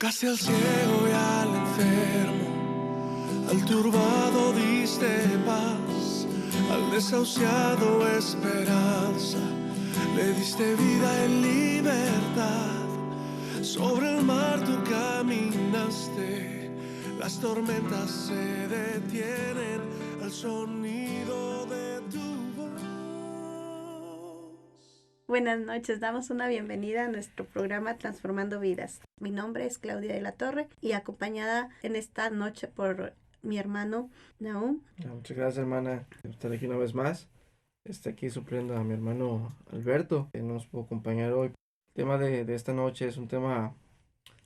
Casi al ciego y al enfermo, al turbado diste paz, al desahuciado esperanza, le diste vida en libertad. Sobre el mar tú caminaste, las tormentas se detienen al sonido de tu voz. Buenas noches, damos una bienvenida a nuestro programa Transformando Vidas. Mi nombre es Claudia de la Torre y acompañada en esta noche por mi hermano Nahum. Muchas gracias, hermana, por estar aquí una vez más. Está aquí supliendo a mi hermano Alberto, que no nos pudo acompañar hoy. El tema de esta noche es un tema,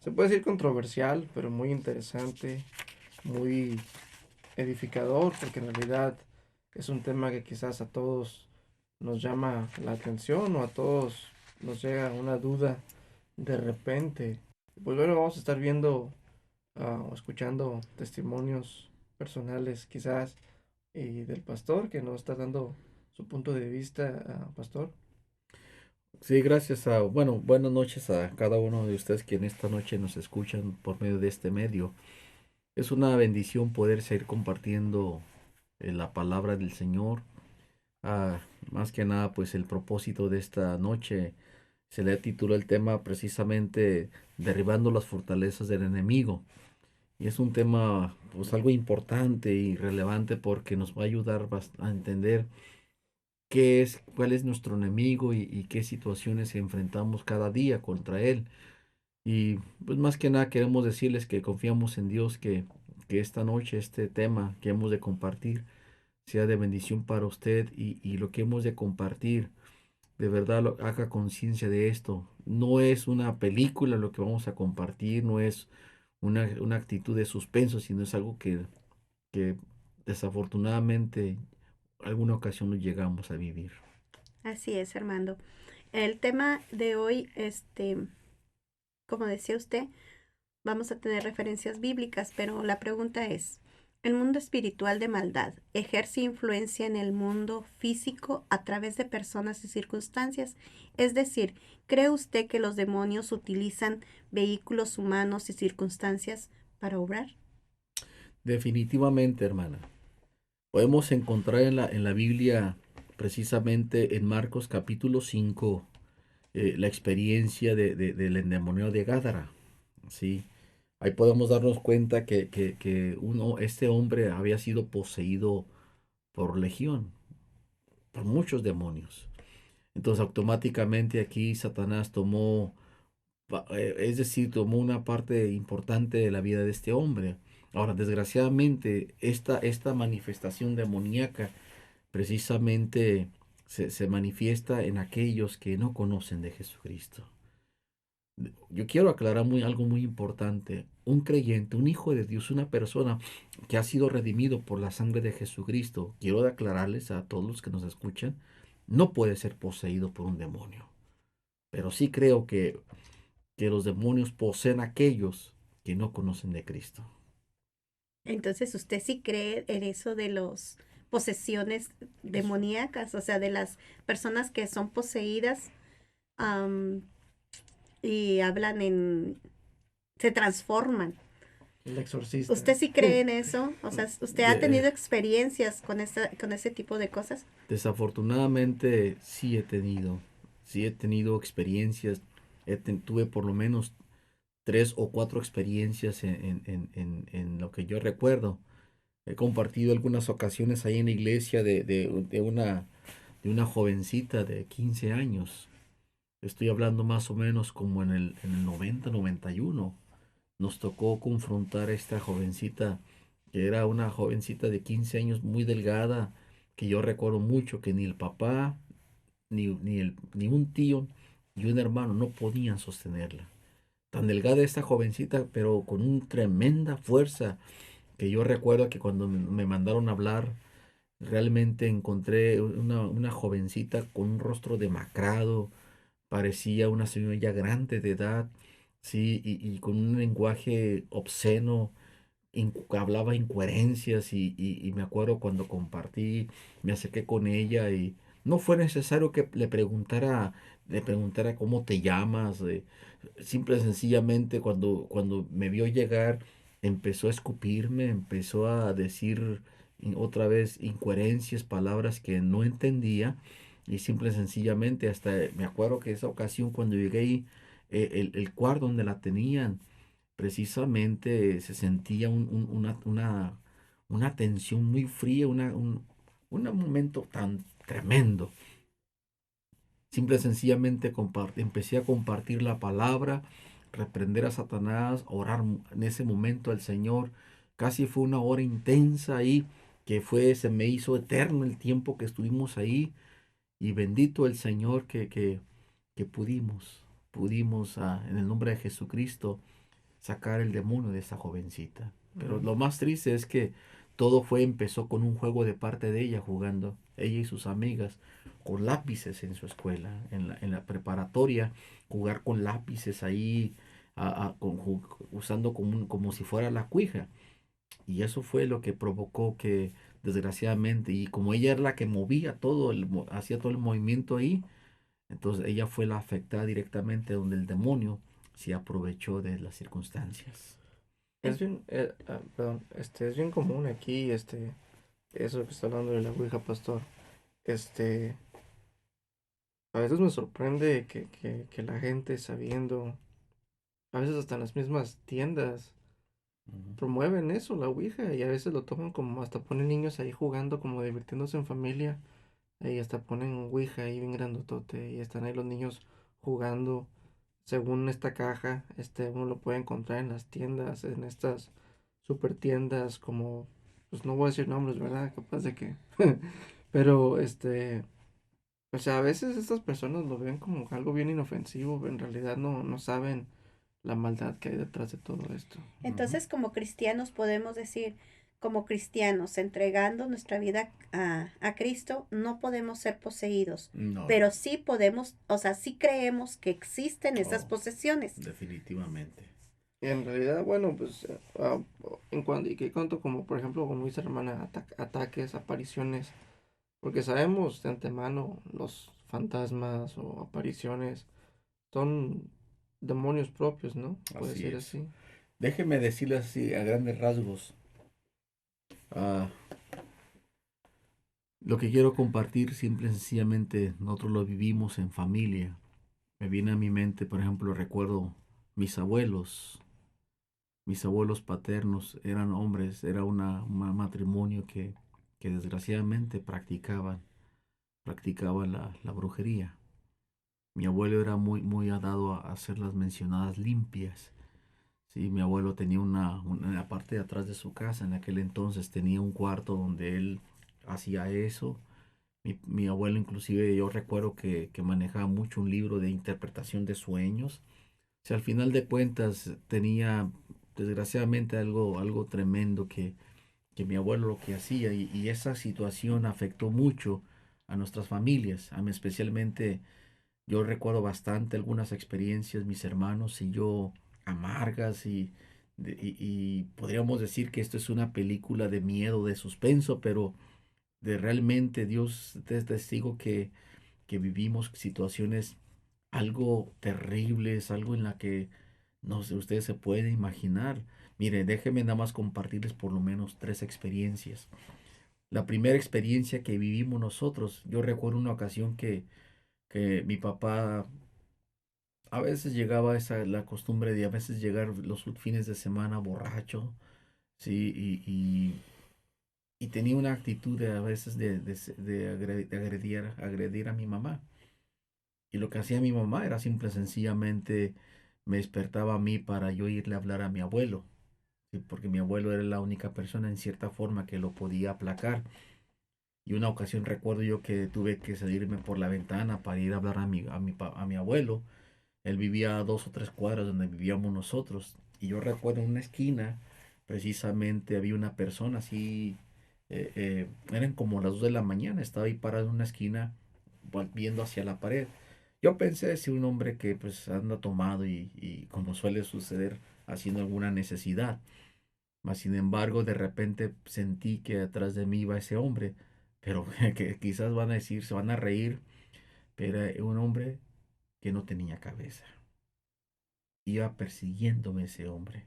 se puede decir controversial, pero muy interesante, muy edificador, porque en realidad es un tema que quizás a todos nos llama la atención o a todos nos llega una duda de repente. Pues bueno, vamos a estar viendo o escuchando testimonios personales quizás y del pastor que nos está dando su punto de vista, pastor. Sí, gracias bueno, buenas noches a cada uno de ustedes que en esta noche nos escuchan por medio de este medio. Es una bendición poder seguir compartiendo la palabra del Señor. Ah, Más que nada, pues el propósito de esta noche se le tituló el tema precisamente derribando las fortalezas del enemigo. Y es un tema pues algo importante y relevante porque nos va a ayudar a entender cuál es nuestro enemigo y qué situaciones enfrentamos cada día contra él. Y pues más que nada queremos decirles que confiamos en Dios, que esta noche este tema que hemos de compartir sea de bendición para usted y lo que hemos de compartir, de verdad haga conciencia de esto. No es una película lo que vamos a compartir, no es una actitud de suspenso, sino es algo que desafortunadamente alguna ocasión lo llegamos a vivir. Así es, Armando. El tema de hoy, como decía usted, vamos a tener referencias bíblicas, pero la pregunta es, ¿el mundo espiritual de maldad ejerce influencia en el mundo físico a través de personas y circunstancias? Es decir, ¿cree usted que los demonios utilizan vehículos humanos y circunstancias para obrar? Definitivamente, hermana. Podemos encontrar en la Biblia, precisamente en Marcos capítulo 5, la experiencia del endemoniado de Gádara. ¿Sí? Ahí podemos darnos cuenta que este hombre había sido poseído por legión, por muchos demonios. Entonces automáticamente aquí Satanás es decir, tomó una parte importante de la vida de este hombre. Ahora, desgraciadamente, esta manifestación demoníaca precisamente se manifiesta en aquellos que no conocen de Jesucristo. Yo quiero aclarar algo muy importante. Un creyente, un hijo de Dios, una persona que ha sido redimido por la sangre de Jesucristo, quiero aclararles a todos los que nos escuchan, no puede ser poseído por un demonio. Pero sí creo que los demonios poseen a aquellos que no conocen de Cristo. Entonces, ¿usted sí cree en eso de las posesiones demoníacas? O sea, de las personas que son poseídas am, y se transforman. El exorcista. ¿Usted sí cree en eso? O sea, ¿usted ha De- tenido experiencias con ese tipo de cosas? Desafortunadamente sí he tenido experiencias, tuve por lo menos 3 o 4 experiencias en lo que yo recuerdo. He compartido algunas ocasiones ahí en la iglesia de una jovencita de 15 años. Estoy hablando más o menos como en el 90, 91. Nos tocó confrontar a esta jovencita, que era una jovencita de 15 años muy delgada, que yo recuerdo mucho que ni el papá, ni un tío y un hermano no podían sostenerla. Tan delgada esta jovencita, pero con una tremenda fuerza, que yo recuerdo que cuando me mandaron a hablar, realmente encontré una jovencita con un rostro demacrado, parecía una señora ya grande de edad, sí, y con un lenguaje obsceno, hablaba incoherencias y me acuerdo cuando compartí, me acerqué con ella y no fue necesario que le preguntara le preguntara cómo te llamas. Simple y sencillamente cuando me vio llegar, empezó a escupirme, empezó a decir otra vez incoherencias, palabras que no entendía. Y simple y sencillamente, hasta me acuerdo que esa ocasión cuando llegué ahí, el cuarto donde la tenían, precisamente se sentía una tensión muy fría, un momento tan tremendo. Simple y sencillamente empecé a compartir la palabra, reprender a Satanás, orar en ese momento al Señor. Casi fue una hora intensa ahí, se me hizo eterno el tiempo que estuvimos ahí. Y bendito el Señor que pudimos en el nombre de Jesucristo sacar el demonio de esa jovencita. Pero lo más triste es que empezó con un juego de parte de ella jugando, ella y sus amigas, con lápices en su escuela, en la preparatoria, jugar con lápices ahí, usando como si fuera la cuija. Y eso fue lo que provocó que, desgraciadamente, y como ella era la que movía hacía todo el movimiento ahí, entonces ella fue la afectada directamente donde el demonio se aprovechó de las circunstancias. Es bien, perdón, es bien común aquí, eso que está hablando de la Ouija, pastor. Este, a veces me sorprende que la gente sabiendo, a veces hasta en las mismas tiendas, Ujú. promueven eso, la Ouija, y a veces lo toman como, hasta ponen niños ahí jugando, como divirtiéndose en familia, y hasta ponen un Ouija ahí bien grandotote, y están ahí los niños jugando. Según esta caja, uno lo puede encontrar en las tiendas, en estas super tiendas como, pues no voy a decir nombres, ¿verdad? Capaz de que, pero o sea, a veces estas personas lo ven como algo bien inofensivo, pero en realidad no saben la maldad que hay detrás de todo esto. Entonces, como cristianos podemos decir, como cristianos, entregando nuestra vida a Cristo, no podemos ser poseídos, No, pero sí podemos, o sea, sí creemos que existen esas oh, posesiones. definitivamente. Y en realidad, bueno, pues en cuanto como, por ejemplo, como dice la hermana, ataques, apariciones, porque sabemos de antemano los fantasmas o apariciones son demonios propios, ¿no? Puede Así ser es. así. Déjeme decirle así a grandes rasgos. ah, lo que quiero compartir, simple y sencillamente, nosotros lo vivimos en familia. Me viene a mi mente, por ejemplo, recuerdo mis abuelos. Mis abuelos paternos eran hombres, era un matrimonio que desgraciadamente practicaban la brujería. Mi abuelo era muy dado a hacer las mencionadas limpias. Sí, mi abuelo tenía en la parte de atrás de su casa, en aquel entonces tenía un cuarto donde él hacía eso. Mi abuelo inclusive yo recuerdo que manejaba mucho un libro de interpretación de sueños. O sea, al final de cuentas tenía desgraciadamente algo tremendo que mi abuelo lo que hacía y esa situación afectó mucho a nuestras familias, a mí especialmente yo recuerdo bastante algunas experiencias, mis hermanos y yo, amargas y podríamos decir que esto es una película de miedo, de suspenso, pero de realmente Dios es testigo que vivimos situaciones algo terribles, algo en la que no sé, ustedes se pueden imaginar. Mire, déjenme nada más compartirles por lo menos tres experiencias. La primera experiencia que vivimos nosotros, yo recuerdo una ocasión que mi papá a veces llegaba la costumbre de a veces llegar los fines de semana borracho, sí, y tenía una actitud de a veces de agredir a mi mamá. Y lo que hacía mi mamá era simple y sencillamente me despertaba a mí para yo irle a hablar a mi abuelo, ¿sí? Porque mi abuelo era la única persona en cierta forma que lo podía aplacar. Y una ocasión recuerdo yo que tuve que salirme por la ventana para ir a hablar a mi abuelo. Él vivía a 2 o 3 cuadras donde vivíamos nosotros. Y yo recuerdo en una esquina, precisamente había una persona así, eran como las 2 de la mañana, estaba ahí parado en una esquina viendo hacia la pared. Yo pensé si un hombre que pues anda tomado y como suele suceder haciendo alguna necesidad. Mas sin embargo, de repente sentí que atrás de mí iba ese hombre, pero que quizás van a decir, se van a reír, pero era un hombre que no tenía cabeza. Iba persiguiéndome ese hombre.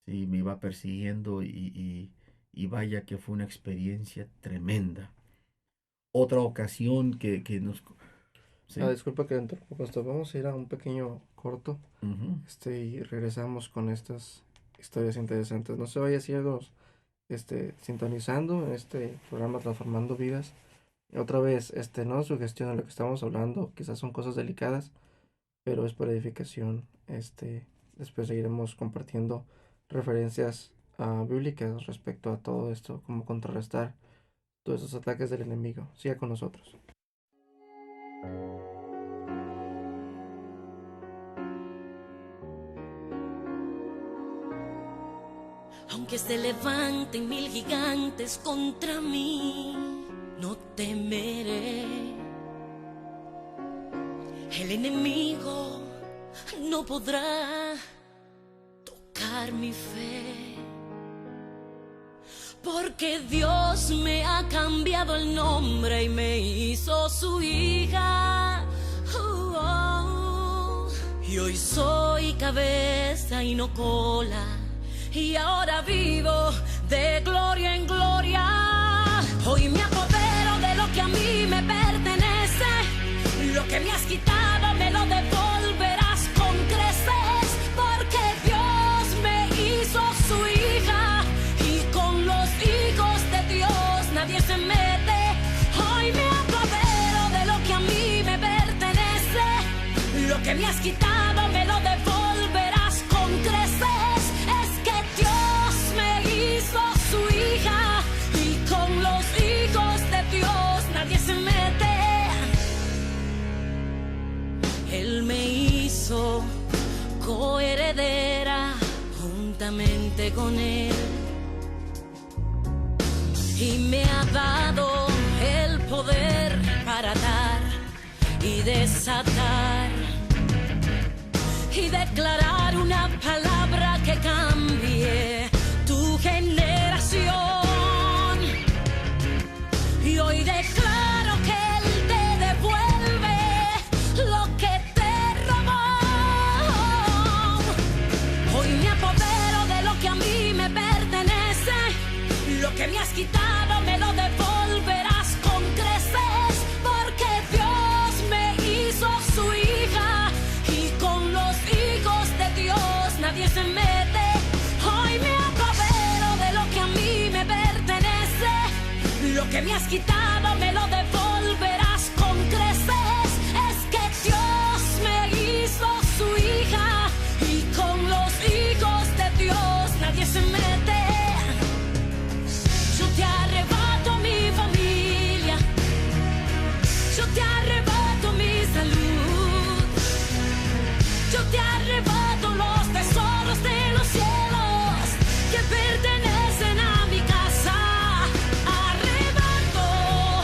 Sí, me iba persiguiendo y vaya que fue una experiencia tremenda. Otra ocasión que nos... ¿sí? Disculpa que interrumpa, pastor. Vamos a ir a un pequeño corto Ujú. y regresamos con estas historias interesantes. No se vaya ciegos sintonizando en este programa Transformando Vidas. Otra vez, no sugestiona lo que estamos hablando, quizás son cosas delicadas, pero es por edificación. Después seguiremos compartiendo referencias bíblicas respecto a todo esto, cómo contrarrestar todos esos ataques del enemigo. Siga con nosotros. Aunque se levanten 1000 gigantes contra mí, no temeré. El enemigo no podrá tocar mi fe, porque Dios me ha cambiado el nombre y me hizo su hija. Y hoy soy cabeza y no cola, y ahora vivo de gloria en gloria. Hoy me apodero de lo que a mí me pertenece. Lo que me has quitado me lo devolverás con creces, porque Dios me hizo su hija, y con los hijos de Dios nadie se mete. Hoy me apodero de lo que a mí me pertenece. Lo que me has quitado me lo devolverás con creces. Es que Dios me hizo su hija, y con los hijos de Dios nadie se mete. Él me hizo coheredera juntamente con Él, y me ha dado el poder para dar y desatar, y declarar una palabra que cambie tu generación. Y hoy declaro que Él te devuelve lo que te robó. Hoy me apodero de lo que a mí me pertenece. Lo que me has quitado me lo devolverás con creces, porque Dios me hizo su hija, y con los hijos de Dios nadie se mete. Hoy me apodero de lo que a mí me pertenece. Lo que me has quitado me lo devolverás con creces. Es que Dios me hizo su hija, y con los hijos de Dios nadie se mete. Yo te arrebato mi familia, yo te arrebato mi salud, yo te arrebato los tesoros de los cielos que pertenecen a mi casa. Arrebato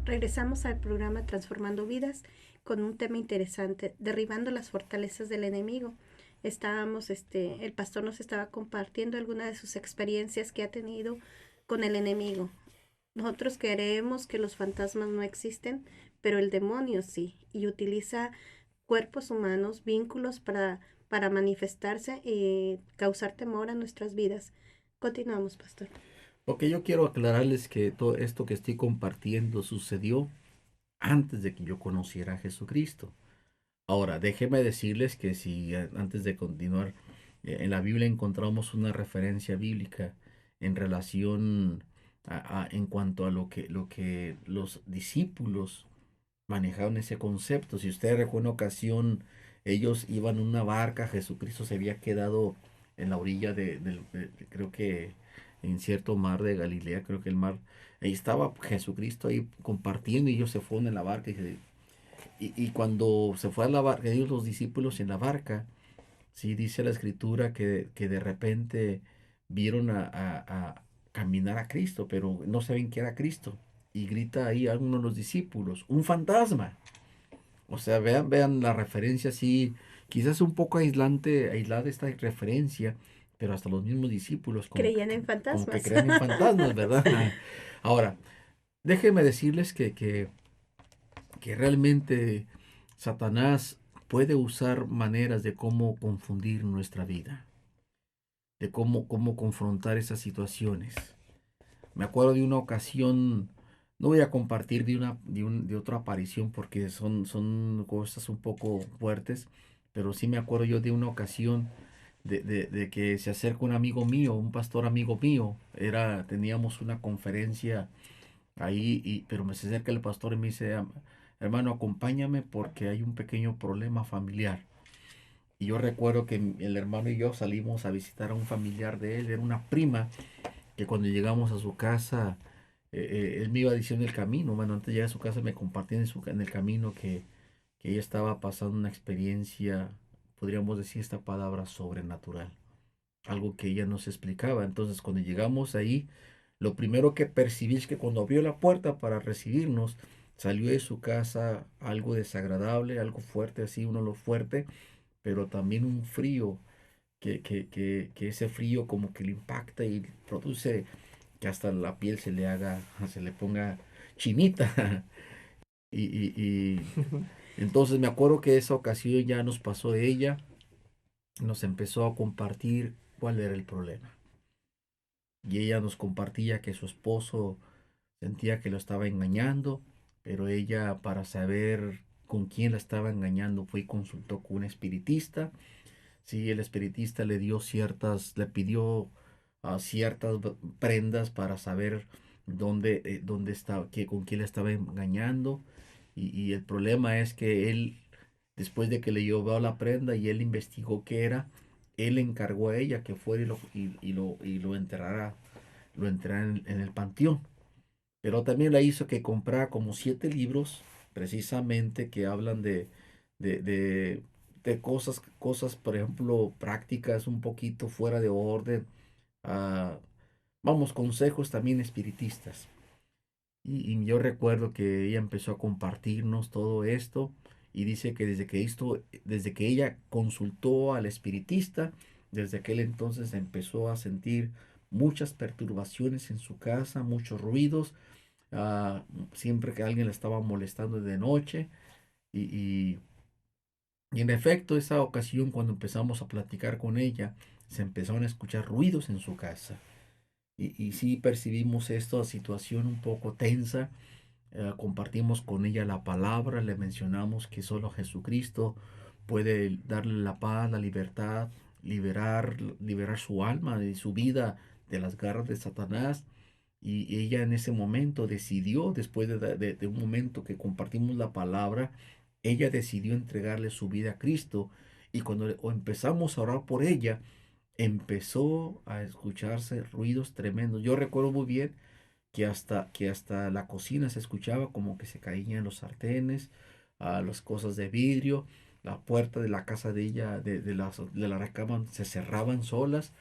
Regresamos al programa Transformando Vidas con un tema interesante, derribando las fortalezas del enemigo. Estábamos, el pastor nos estaba compartiendo algunas de sus experiencias que ha tenido con el enemigo. Nosotros creemos que los fantasmas no existen, pero el demonio sí, y utiliza cuerpos humanos, vínculos para manifestarse y causar temor a nuestras vidas. Continuamos, pastor. Ok, yo quiero aclararles que todo esto que estoy compartiendo sucedió antes de que yo conociera a Jesucristo. Ahora, déjenme decirles que si antes de continuar, en la Biblia encontramos una referencia bíblica en relación en cuanto a lo que los discípulos manejaron ese concepto. Si usted recuerda una ocasión, ellos iban en una barca, Jesucristo se había quedado en la orilla creo que en cierto mar de Galilea, creo que el mar, ahí estaba Jesucristo ahí compartiendo y ellos se fueron en la barca y cuando se fue a la barca, ellos los discípulos en la barca, sí dice la escritura que de repente vieron a caminar a Cristo, pero no saben que era Cristo. Y grita ahí a uno de los discípulos, un fantasma. O sea, vean la referencia así, quizás un poco aislada esta referencia, pero hasta los mismos discípulos Creían en como que fantasmas. creen en fantasmas, ¿verdad? Ahora, déjenme decirles que realmente Satanás puede usar maneras de cómo confundir nuestra vida, de cómo confrontar esas situaciones. Me acuerdo de una ocasión, no voy a compartir de otra aparición porque son cosas un poco fuertes, pero sí me acuerdo yo de una ocasión de que se acerca un amigo mío, un pastor amigo mío, teníamos una conferencia ahí, pero me se acerca el pastor y me dice, hermano, acompáñame porque hay un pequeño problema familiar. Y yo recuerdo que el hermano y yo salimos a visitar a un familiar de él, era una prima, que cuando llegamos a su casa, él me iba diciendo el camino, bueno, antes de llegar a su casa me compartía en el camino que ella estaba pasando una experiencia, podríamos decir esta palabra, sobrenatural, algo que ella nos explicaba. Entonces cuando llegamos ahí, lo primero que percibí es que cuando abrió la puerta para recibirnos, salió de su casa algo desagradable, algo fuerte, así un olor fuerte, pero también un frío, que ese frío como que le impacta y produce que hasta la piel se le ponga chinita. Y entonces me acuerdo que esa ocasión ya nos pasó de ella, nos empezó a compartir cuál era el problema. Y ella nos compartía que su esposo sentía que lo estaba engañando, pero ella, para saber con quién la estaba engañando, fue y consultó con un espiritista. Sí, el espiritista le pidió ciertas prendas para saber dónde estaba, con quién le estaba engañando. Y el problema es que él, después de que le llevó la prenda y él investigó qué era, él le encargó a ella que fuera y lo enterrara, en el panteón. Pero también le hizo que comprara como 7 libros, precisamente, que hablan de, de, de cosas, por ejemplo, prácticas un poquito fuera de orden. ah, Vamos, consejos también espiritistas. Y yo recuerdo que ella empezó a compartirnos todo esto y dice que desde que ella consultó al espiritista, desde aquel entonces empezó a sentir muchas perturbaciones en su casa, muchos ruidos, siempre que alguien la estaba molestando de noche. Y en efecto, esa ocasión cuando empezamos a platicar con ella, se empezaron a escuchar ruidos en su casa. Y sí percibimos esta situación un poco tensa. Compartimos con ella la palabra, le mencionamos que solo Jesucristo puede darle la paz, la libertad, liberar su alma y su vida de las garras de Satanás. Y ella en ese momento decidió, después de un momento que compartimos la palabra, ella decidió entregarle su vida a Cristo. Y cuando empezamos a orar por ella, empezó a escucharse ruidos tremendos. Yo recuerdo muy bien que hasta la cocina se escuchaba como que se caían los sartenes, las cosas de vidrio, la puerta de la casa de ella, de la recámara, se cerraban solas.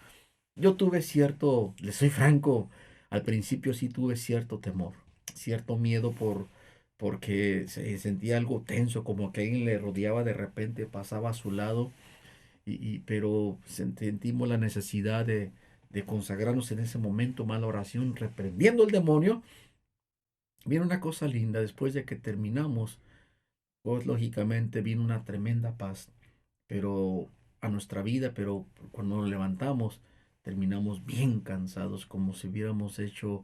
Yo tuve les soy franco, al principio sí tuve cierto temor, cierto miedo porque se sentía algo tenso, como que alguien le rodeaba de repente, pasaba a su lado, pero sentimos la necesidad de consagrarnos en ese momento más la oración, reprendiendo el demonio. Viene una cosa linda, después de que terminamos, pues lógicamente vino una tremenda paz, pero a nuestra vida, pero cuando nos levantamos, terminamos bien cansados, como si hubiéramos hecho,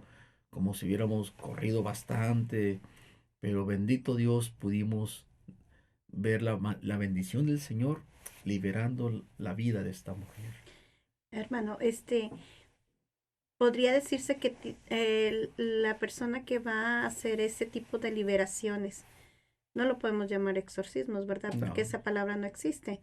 como si hubiéramos corrido bastante, pero bendito Dios, pudimos ver la bendición del Señor liberando la vida de esta mujer. Hermano, podría decirse que la persona que va a hacer ese tipo de liberaciones, no lo podemos llamar exorcismos, ¿verdad? Porque No. esa palabra no existe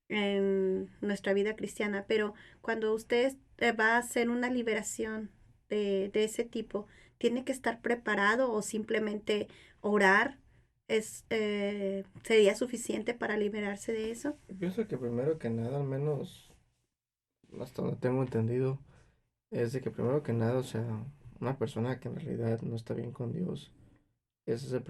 en nuestra vida cristiana, pero cuando usted va a hacer una liberación de ese tipo, tiene que estar preparado o simplemente orar sería suficiente para liberarse de eso. Yo pienso que primero que nada, al menos hasta donde tengo entendido, es de que primero que nada, o sea, una persona que en realidad no está bien con Dios, ese es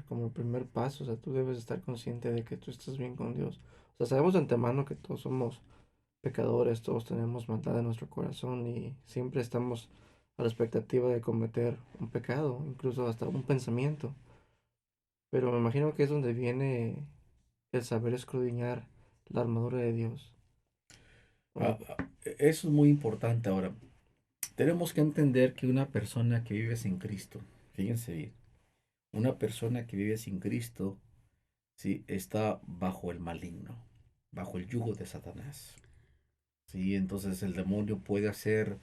como el primer paso, o sea, tú debes estar consciente de que tú estás bien con Dios. O sea, sabemos de antemano que todos somos pecadores, todos tenemos maldad en nuestro corazón y siempre estamos a la expectativa de cometer un pecado, incluso hasta un pensamiento. Pero me imagino que es donde viene el saber escudriñar la armadura de Dios. Eso es muy importante ahora. Tenemos que entender que una persona que vive sin Cristo, fíjense bien, una persona que vive sin Cristo, sí, está bajo el maligno, bajo el yugo de Satanás. Sí, entonces el demonio puede hacer,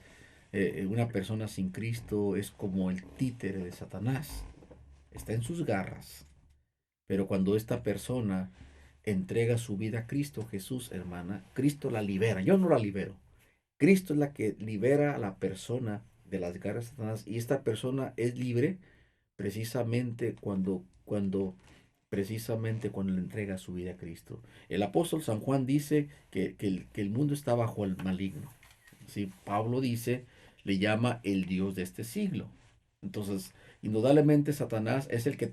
una persona sin Cristo es como el títere de Satanás, está en sus garras. Pero cuando esta persona entrega su vida a Cristo Jesús, hermana, Cristo la libera. Yo no la libero. Cristo es la que libera a la persona de las garras de Satanás y esta persona es libre precisamente precisamente cuando le entrega su vida a Cristo. El apóstol San Juan dice que el mundo está bajo el maligno. ¿Sí? Pablo dice, le llama el Dios de este siglo. Entonces, indudablemente Satanás es el que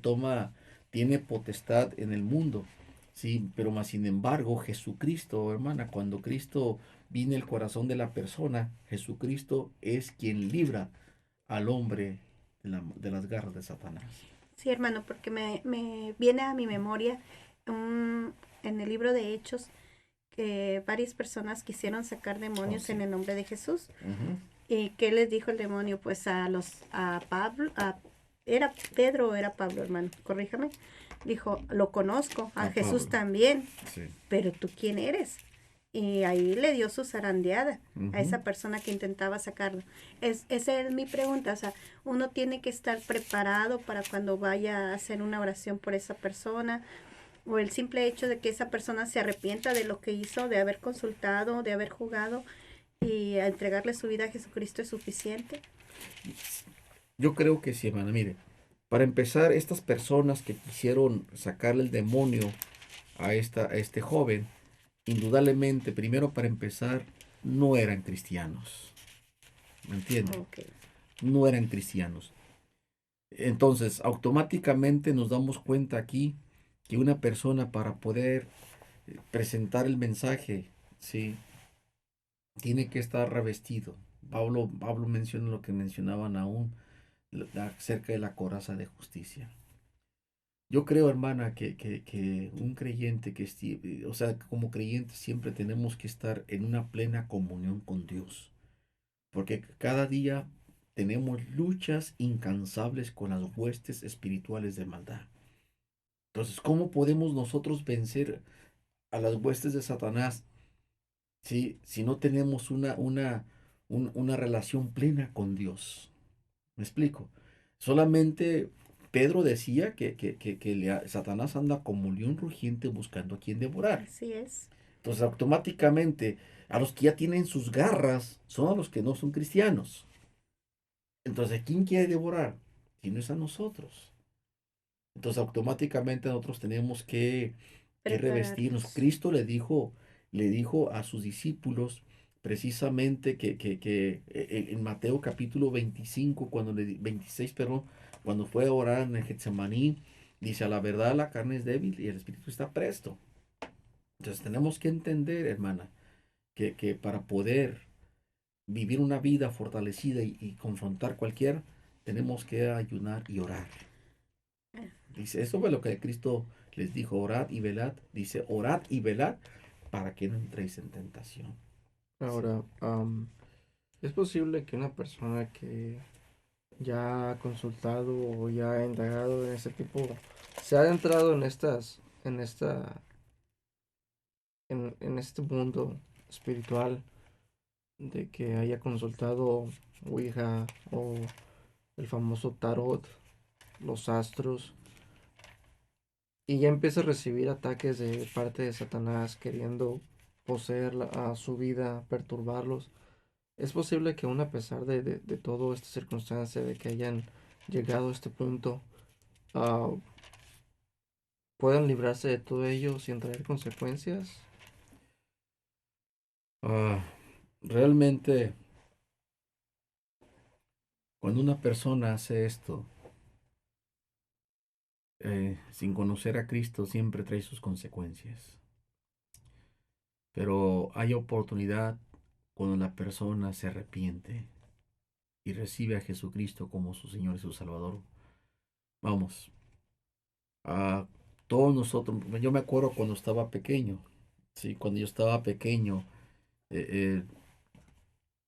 tiene potestad en el mundo. Sí, pero más sin embargo, Jesucristo, hermana, cuando Cristo viene el corazón de la persona, Jesucristo es quien libra al hombre de las garras de Satanás. Sí, hermano, porque me viene a mi memoria en el libro de Hechos que varias personas quisieron sacar demonios Oh, sí. en el nombre de Jesús. Ujú. ¿Y qué les dijo el demonio? Pues a Pablo, ¿era Pedro o era Pablo, hermano? Corríjame. Dijo, lo conozco, a A Jesús Pablo. también, Sí. pero ¿tú quién eres? Y ahí le dio su zarandeada Ujú. a esa persona que intentaba sacarlo. Esa es mi pregunta, o sea, uno tiene que estar preparado para cuando vaya a hacer una oración por esa persona, o el simple hecho de que esa persona se arrepienta de lo que hizo, de haber consultado, de haber jugado y a entregarle su vida a Jesucristo es suficiente. Yo creo que sí, hermana. Mire, para empezar, estas personas que quisieron sacarle el demonio a este joven, indudablemente, primero para empezar, no eran cristianos. ¿Me entienden? Ok. No eran cristianos. Entonces, automáticamente nos damos cuenta aquí que una persona para poder presentar el mensaje, sí, tiene que estar revestido. Pablo menciona lo que mencionaban aún acerca de la coraza de justicia. Yo creo, hermana, que un creyente o sea, como creyente siempre tenemos que estar en una plena comunión con Dios, porque cada día tenemos luchas incansables con las huestes espirituales de maldad. Entonces, ¿cómo podemos nosotros vencer a las huestes de Satanás si no tenemos una relación plena con Dios? ¿Me explico? Solamente Pedro decía que Satanás anda como león rugiente buscando a quien devorar. Así es. Entonces, automáticamente, a los que ya tienen sus garras son a los que no son cristianos. Entonces, ¿a quién quiere devorar? Si no es a nosotros. Entonces, automáticamente nosotros tenemos que revestirnos. Prepararnos. Cristo le dijo a sus discípulos, precisamente en Mateo capítulo 25, 26, perdón, cuando fue a orar en el Getsemaní, dice, a la verdad la carne es débil y el espíritu está presto. Entonces tenemos que entender, hermana, que para poder vivir una vida fortalecida y confrontar cualquiera, tenemos que ayunar y orar. Dice, eso fue lo que Cristo les dijo, orad y velad. Dice, orad y velad para que no entréis en tentación. Ahora, es posible que una persona que ya ha consultado o ya ha indagado en ese tipo, se ha adentrado en este mundo espiritual, de que haya consultado Ouija o el famoso tarot, los astros, y ya empieza a recibir ataques de parte de Satanás queriendo poseer a su vida, perturbarlos. Es posible que aún a pesar de toda esta circunstancia, de que hayan llegado a este punto, ah, puedan librarse de todo ello sin traer consecuencias. Realmente, cuando una persona hace esto, sin conocer a Cristo, siempre trae sus consecuencias. Pero hay oportunidad cuando la persona se arrepiente y recibe a Jesucristo como su Señor y su Salvador. Vamos, a todos nosotros, yo me acuerdo cuando estaba pequeño, sí, cuando yo estaba pequeño, eh, eh,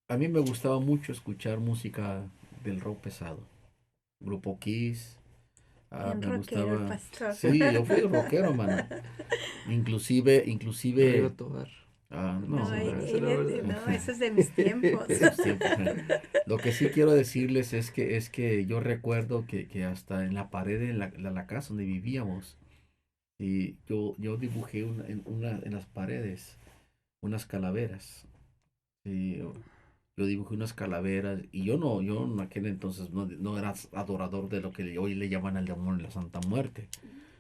a mí me gustaba mucho escuchar música del rock pesado, Grupo Kiss, Bien me rockero el gustaba, pastor. sí, yo fui rockero, mano, inclusive, Río Tobar. no, No, Esa era verdad. no, eso es de mis tiempos. de sus tiempos. Lo que sí quiero decirles es que yo recuerdo que hasta en la pared de la casa donde vivíamos, y yo dibujé en las paredes unas calaveras. Y yo dibujé unas calaveras y yo en aquel entonces no era adorador de lo que hoy le llaman el demonio de la Santa Muerte.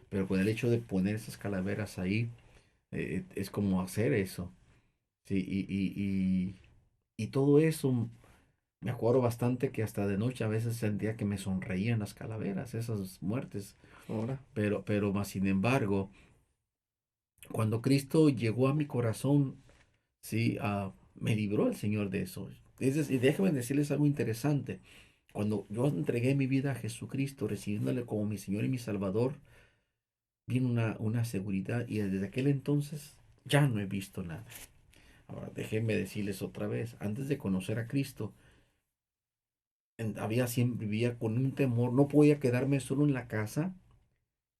Pero con el hecho de poner esas calaveras ahí, es como hacer eso. Sí, y todo eso, me acuerdo bastante que hasta de noche a veces sentía que me sonreían las calaveras, esas muertes. Ahora, Pero más sin embargo, cuando Cristo llegó a mi corazón, sí, me libró el Señor de eso. Es decir, déjenme decirles algo interesante. Cuando yo entregué mi vida a Jesucristo, recibiéndole como mi Señor y mi Salvador, vino una seguridad y desde aquel entonces ya no he visto nada. Ahora, déjenme decirles otra vez, antes de conocer a Cristo, vivía con un temor, no podía quedarme solo en la casa,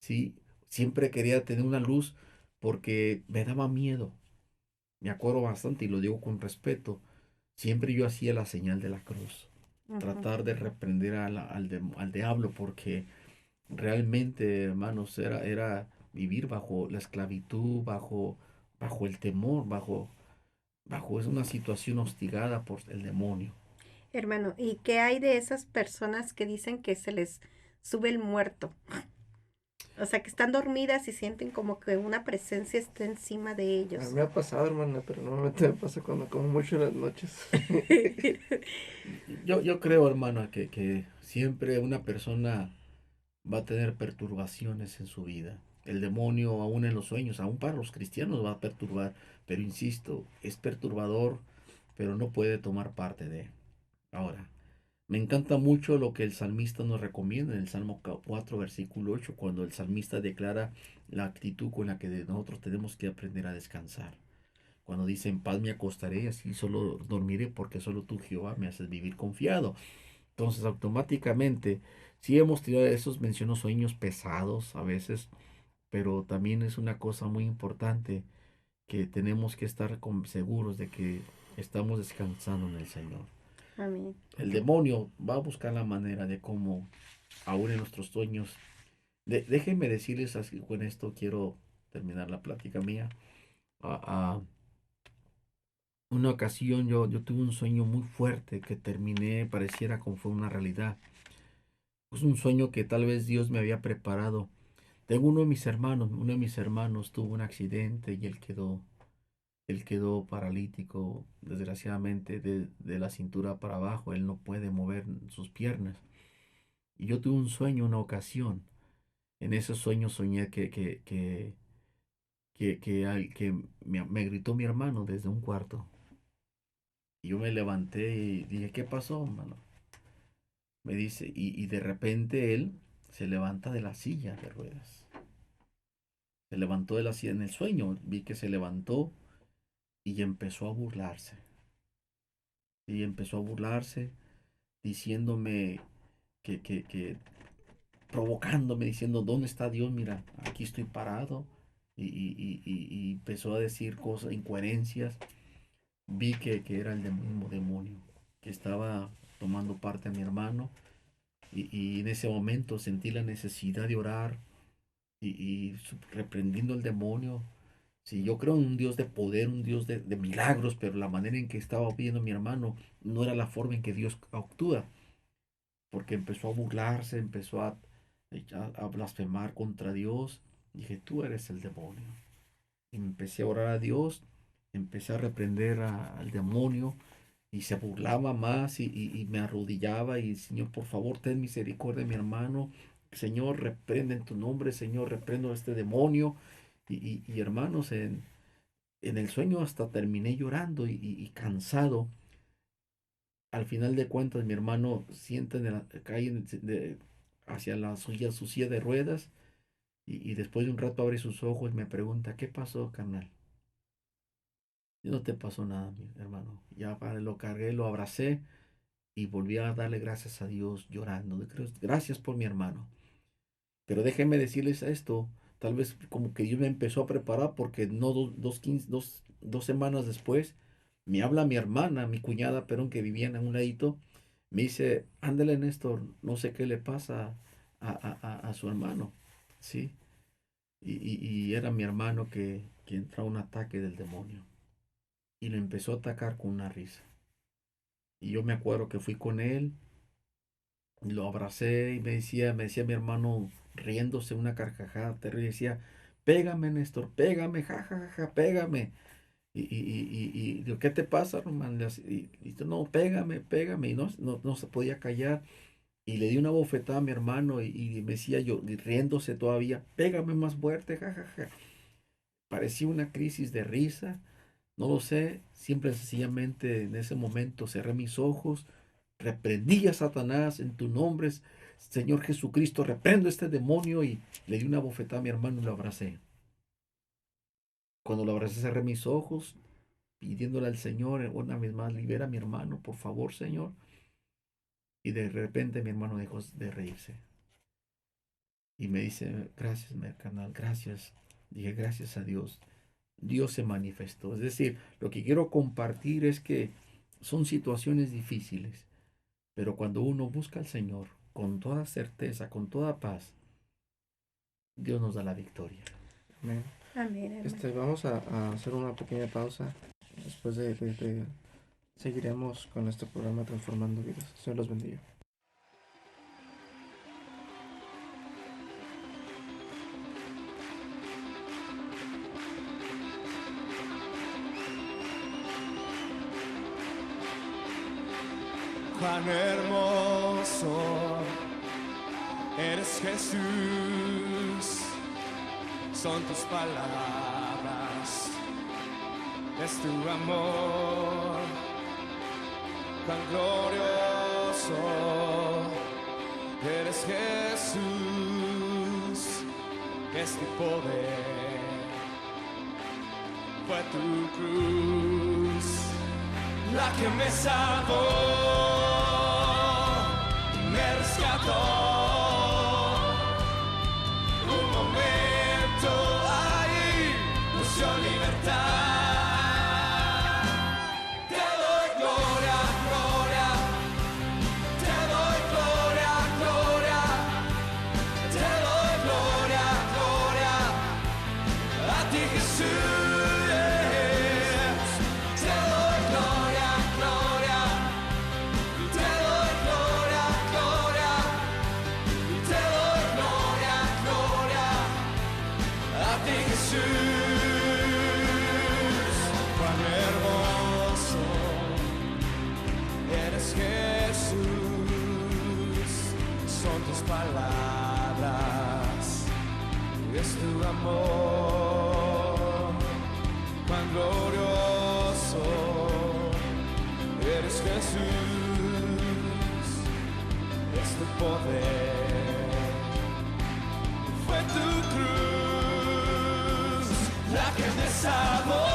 ¿sí? Siempre quería tener una luz porque me daba miedo. Me acuerdo bastante y lo digo con respeto. Siempre yo hacía la señal de la cruz, Ujú. tratar de reprender al diablo, porque realmente, hermanos, era vivir bajo la esclavitud, bajo el temor, bajo es una situación hostigada por el demonio. Hermano, ¿y qué hay de esas personas que dicen que se les sube el muerto? O sea, que están dormidas y sienten como que una presencia está encima de a ellos. mí me ha pasado, hermana, pero normalmente me pasa cuando como mucho en las noches. Yo creo, hermano, que siempre una persona va a tener perturbaciones en su vida. El demonio, aún en los sueños, aún para los cristianos va a perturbar, pero insisto, es perturbador, pero no puede tomar parte de. Ahora, me encanta mucho lo que el salmista nos recomienda en el Salmo 4, versículo 8, cuando el salmista declara la actitud con la que nosotros tenemos que aprender a descansar. Cuando dice, en paz me acostaré y así solo dormiré porque solo tú, Jehová, me haces vivir confiado. Entonces, automáticamente, sí hemos tenido esos, menciono, sueños pesados a veces, pero también es una cosa muy importante que tenemos que estar seguros de que estamos descansando en el Señor. Amén. El demonio va a buscar la manera de cómo, aún en nuestros sueños, déjenme decirles así, con esto quiero terminar la plática mía. A una ocasión yo tuve un sueño muy fuerte que terminé, pareciera como fue una realidad. Es un sueño que tal vez Dios me había preparado. Tengo uno de mis hermanos tuvo un accidente y él quedó Él quedó paralítico, desgraciadamente, de la cintura para abajo. Él no puede mover sus piernas. Y yo tuve un sueño, una ocasión. En ese sueño soñé que me gritó mi hermano desde un cuarto. Y yo me levanté y dije, ¿qué pasó, hermano? Me dice, y de repente él se levanta de la silla de ruedas. Se levantó de la silla en el sueño. Vi que se levantó y empezó a burlarse. Y empezó a burlarse diciéndome que provocándome, diciendo, ¿dónde está Dios? Mira, aquí estoy parado. Y empezó a decir cosas, incoherencias. Vi que era el mismo demonio que estaba tomando parte a mi hermano. Y en ese momento sentí la necesidad de orar reprendiendo al demonio. Sí, yo creo en un Dios de poder, un Dios de milagros, pero la manera en que estaba viendo mi hermano no era la forma en que Dios actúa, porque empezó a burlarse, empezó a blasfemar contra Dios. Dije, tú eres el demonio. Y empecé a orar a Dios, empecé a reprender al demonio y se burlaba más y me arrodillaba y Señor, por favor, ten misericordia de mi hermano. Señor, reprende en tu nombre, Señor, reprendo a este demonio. Y hermanos, en el sueño hasta terminé llorando y cansado. Al final de cuentas, mi hermano sienta cae hacia su silla de ruedas y después de un rato abre sus ojos y me pregunta, ¿qué pasó, carnal? Y no te pasó nada, mi hermano. Ya lo cargué, lo abracé y volví a darle gracias a Dios llorando. Gracias por mi hermano. Pero déjenme decirles esto, tal vez como que Dios me empezó a preparar porque no dos semanas después me habla mi hermana, mi cuñada, perdón, que vivía en un ladito, me dice, ándale Néstor, no sé qué le pasa a su hermano, ¿sí? Y era mi hermano que entró a un ataque del demonio y lo empezó a atacar con una risa. Y yo me acuerdo que fui con él, lo abracé y me decía mi hermano riéndose una carcajada terrible, decía, pégame Néstor, pégame, jajaja, pégame. Y digo, ¿qué te pasa, Román? Y no, pégame, pégame. Y no se podía callar. Y le di una bofetada a mi hermano y me decía yo, riéndose todavía, pégame más fuerte, jajaja. Parecía una crisis de risa. No lo sé, siempre sencillamente en ese momento cerré mis ojos, reprendí a Satanás en tu nombre, Señor Jesucristo, reprendo a este demonio y le di una bofetada a mi hermano y lo abracé. Cuando lo abracé cerré mis ojos, pidiéndole al Señor una vez más, libera a mi hermano, por favor, Señor. Y de repente mi hermano dejó de reírse. Y me dice, gracias, carnal, gracias. Dije, gracias a Dios. Dios se manifestó. Es decir, lo que quiero compartir es que son situaciones difíciles, pero cuando uno busca al Señor con toda certeza, con toda paz, Dios nos da la victoria. Amén. Amén, Vamos a hacer una pequeña pausa. Después de seguiremos con este programa Transformando Vidas. Señor los bendiga. Cuán hermoso eres, Jesús, son tus palabras, es tu amor, cuán glorioso eres, Jesús, es tu poder, fue tu cruz la que me salvó, me rescató. Un momento ahí nos dio libertad. Te doy gloria, gloria. Te doy gloria, gloria. Te doy gloria, gloria. A ti, Jesús. Te doy gloria, gloria. eres Jesús, son tus palabras, es tu amor, cuán glorioso eres Jesús, es tu poder, fue tu cruz la que me salvó.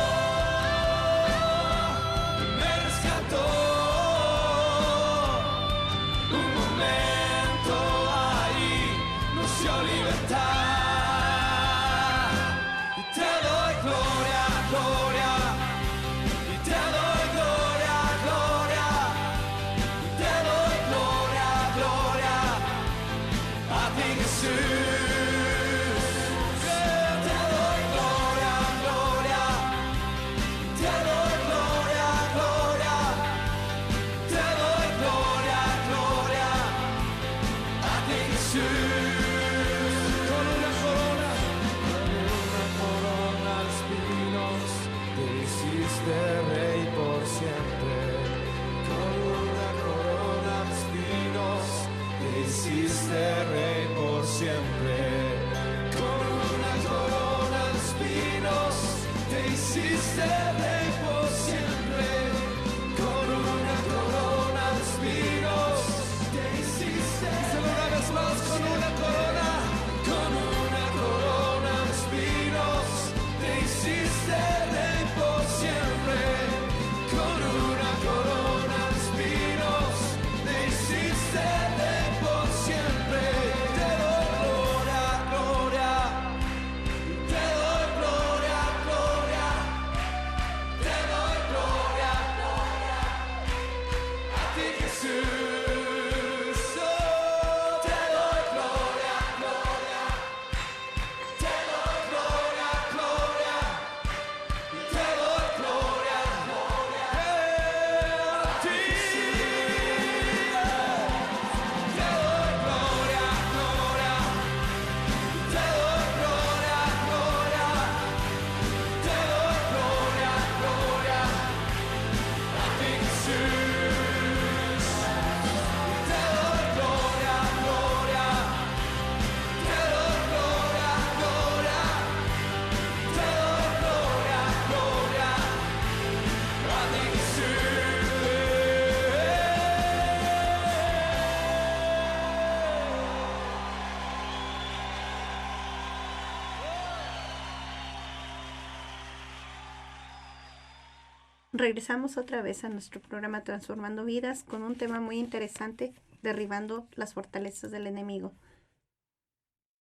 Regresamos otra vez a nuestro programa Transformando Vidas con un tema muy interesante, derribando las fortalezas del enemigo.